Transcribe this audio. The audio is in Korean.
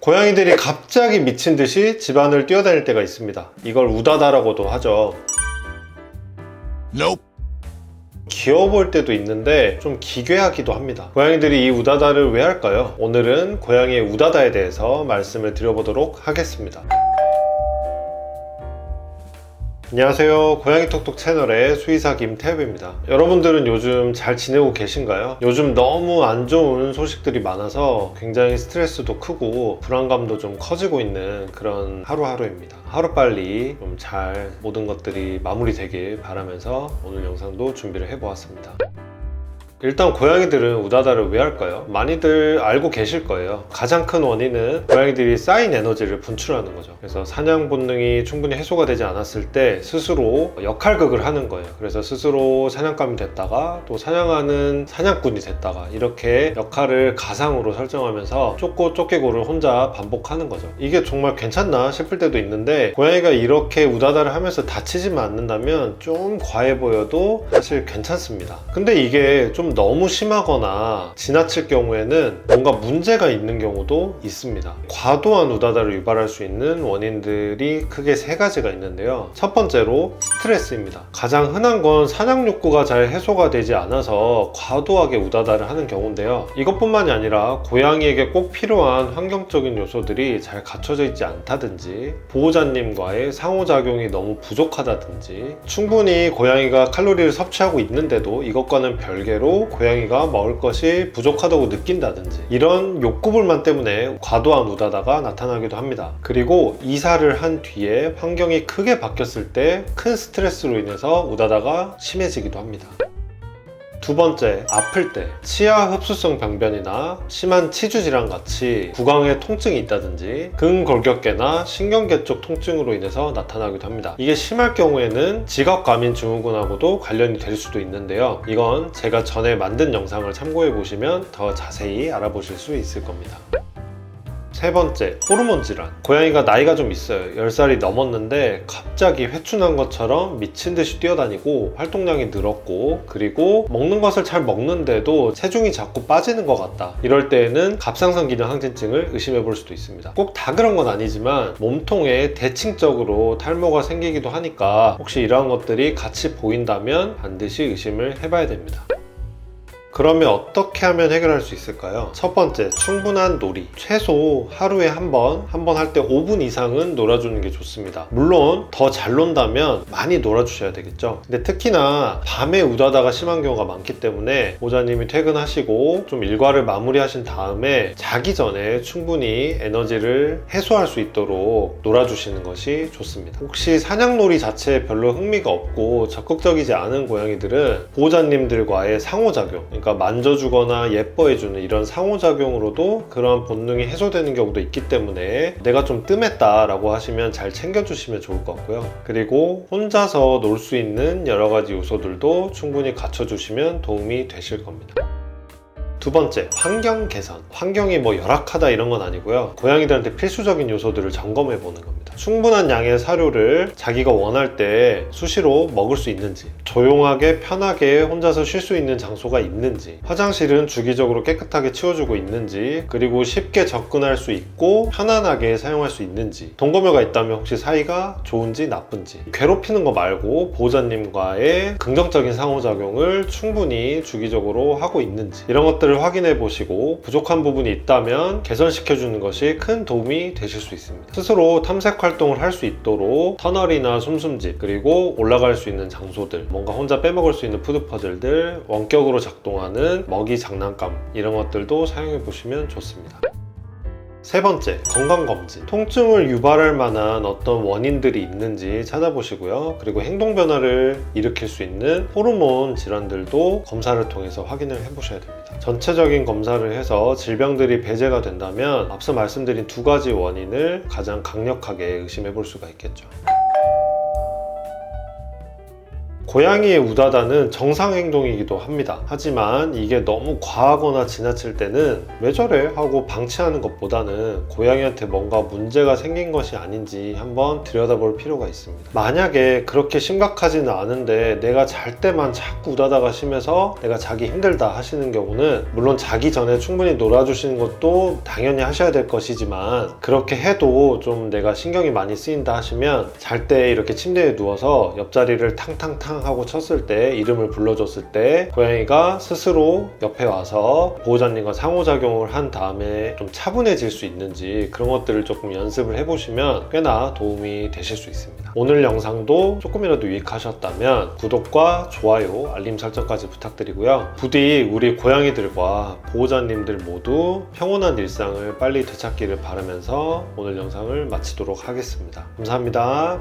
고양이들이 갑자기 미친 듯이 집안을 뛰어다닐 때가 있습니다. 이걸 우다다라고도 하죠. Nope. 귀여워 보일 때도 있는데 좀 기괴하기도 합니다. 고양이들이 이 우다다를 왜 할까요? 오늘은 고양이의 우다다에 대해서 말씀을 드려보도록 하겠습니다. 안녕하세요. 고양이톡톡 채널의 수의사 김태엽입니다. 여러분들은 요즘 잘 지내고 계신가요? 요즘 너무 안 좋은 소식들이 많아서 굉장히 스트레스도 크고 불안감도 좀 커지고 있는 그런 하루하루입니다. 하루빨리 좀 잘 모든 것들이 마무리되길 바라면서 오늘 영상도 준비를 해보았습니다. 일단 고양이들은 우다다를 왜 할까요? 많이들 알고 계실 거예요. 가장 큰 원인은 고양이들이 쌓인 에너지를 분출하는 거죠. 그래서 사냥 본능이 충분히 해소가 되지 않았을 때 스스로 역할극을 하는 거예요. 그래서 스스로 사냥감이 됐다가 또 사냥하는 사냥꾼이 됐다가 이렇게 역할을 가상으로 설정하면서 쫓고 쫓기고를 혼자 반복하는 거죠. 이게 정말 괜찮나 싶을 때도 있는데 고양이가 이렇게 우다다를 하면서 다치지만 않는다면 좀 과해 보여도 사실 괜찮습니다. 근데 이게 좀 너무 심하거나 지나칠 경우에는 뭔가 문제가 있는 경우도 있습니다. 과도한 우다다를 유발할 수 있는 원인들이 크게 세 가지가 있는데요. 첫 번째로 스트레스입니다. 가장 흔한 건 사냥 욕구가 잘 해소가 되지 않아서 과도하게 우다다를 하는 경우인데요. 이것뿐만이 아니라 고양이에게 꼭 필요한 환경적인 요소들이 잘 갖춰져 있지 않다든지 보호자님과의 상호작용이 너무 부족하다든지 충분히 고양이가 칼로리를 섭취하고 있는데도 이것과는 별개로 고양이가 먹을 것이 부족하다고 느낀다든지 이런 욕구불만 때문에 과도한 우다다가 나타나기도 합니다. 그리고 이사를 한 뒤에 환경이 크게 바뀌었을 때 큰 스트레스로 인해서 우다다가 심해지기도 합니다. 두 번째, 아플 때 치아 흡수성 병변이나 심한 치주 질환 같이 구강에 통증이 있다든지 근골격계나 신경계 쪽 통증으로 인해서 나타나기도 합니다. 이게 심할 경우에는 지각과민 증후군하고도 관련이 될 수도 있는데요. 이건 제가 전에 만든 영상을 참고해 보시면 더 자세히 알아보실 수 있을 겁니다. 세 번째, 호르몬 질환. 고양이가 나이가 좀 있어요. 10살이 넘었는데 갑자기 회춘한 것처럼 미친 듯이 뛰어다니고 활동량이 늘었고 그리고 먹는 것을 잘 먹는데도 체중이 자꾸 빠지는 것 같다. 이럴 때에는 갑상선 기능 항진증을 의심해 볼 수도 있습니다. 꼭 다 그런 건 아니지만 몸통에 대칭적으로 탈모가 생기기도 하니까 혹시 이러한 것들이 같이 보인다면 반드시 의심을 해봐야 됩니다. 그러면 어떻게 하면 해결할 수 있을까요? 첫 번째, 충분한 놀이. 최소 하루에 한 번 할 때 5분 이상은 놀아주는 게 좋습니다. 물론 더 잘 논다면 많이 놀아주셔야 되겠죠. 근데 특히나 밤에 우다다가 심한 경우가 많기 때문에 보호자님이 퇴근하시고 좀 일과를 마무리하신 다음에 자기 전에 충분히 에너지를 해소할 수 있도록 놀아주시는 것이 좋습니다. 혹시 사냥놀이 자체에 별로 흥미가 없고 적극적이지 않은 고양이들은 보호자님들과의 상호작용, 그러니까 만져주거나 예뻐해주는 이런 상호작용으로도 그러한 본능이 해소되는 경우도 있기 때문에 내가 좀 뜸했다 라고 하시면 잘 챙겨주시면 좋을 것 같고요. 그리고 혼자서 놀 수 있는 여러 가지 요소들도 충분히 갖춰주시면 도움이 되실 겁니다. 두 번째, 환경 개선. 환경이 뭐 열악하다 이런 건 아니고요. 고양이들한테 필수적인 요소들을 점검해 보는 겁니다. 충분한 양의 사료를 자기가 원할 때 수시로 먹을 수 있는지, 조용하게 편하게 혼자서 쉴 수 있는 장소가 있는지, 화장실은 주기적으로 깨끗하게 치워주고 있는지, 그리고 쉽게 접근할 수 있고 편안하게 사용할 수 있는지, 동거묘가 있다면 혹시 사이가 좋은지 나쁜지, 괴롭히는 거 말고 보호자님과의 긍정적인 상호작용을 충분히 주기적으로 하고 있는지 이런 것들을 확인해 보시고 부족한 부분이 있다면 개선시켜주는 것이 큰 도움이 되실 수 있습니다. 스스로 탐색 활동을 할 수 있도록 터널이나 숨숨집, 그리고 올라갈 수 있는 장소들, 뭔가 혼자 빼먹을 수 있는 푸드 퍼즐들, 원격으로 작동하는 먹이 장난감 이런 것들도 사용해 보시면 좋습니다. 세 번째, 건강검진. 통증을 유발할 만한 어떤 원인들이 있는지 찾아보시고요. 그리고 행동 변화를 일으킬 수 있는 호르몬 질환들도 검사를 통해서 확인을 해보셔야 됩니다. 전체적인 검사를 해서 질병들이 배제가 된다면 앞서 말씀드린 두 가지 원인을 가장 강력하게 의심해 볼 수가 있겠죠. 고양이의 우다다는 정상 행동이기도 합니다. 하지만 이게 너무 과하거나 지나칠 때는 왜 저래? 하고 방치하는 것보다는 고양이한테 뭔가 문제가 생긴 것이 아닌지 한번 들여다볼 필요가 있습니다. 만약에 그렇게 심각하지는 않은데 내가 잘 때만 자꾸 우다다가 심해서 내가 자기 힘들다 하시는 경우는, 물론 자기 전에 충분히 놀아주시는 것도 당연히 하셔야 될 것이지만 그렇게 해도 좀 내가 신경이 많이 쓰인다 하시면 잘 때 이렇게 침대에 누워서 옆자리를 탕탕탕 하고 쳤을 때, 이름을 불러줬을 때 고양이가 스스로 옆에 와서 보호자님과 상호작용을 한 다음에 좀 차분해질 수 있는지, 그런 것들을 조금 연습을 해보시면 꽤나 도움이 되실 수 있습니다. 오늘 영상도 조금이라도 유익하셨다면 구독과 좋아요, 알림 설정까지 부탁드리고요. 부디 우리 고양이들과 보호자님들 모두 평온한 일상을 빨리 되찾기를 바라면서 오늘 영상을 마치도록 하겠습니다. 감사합니다.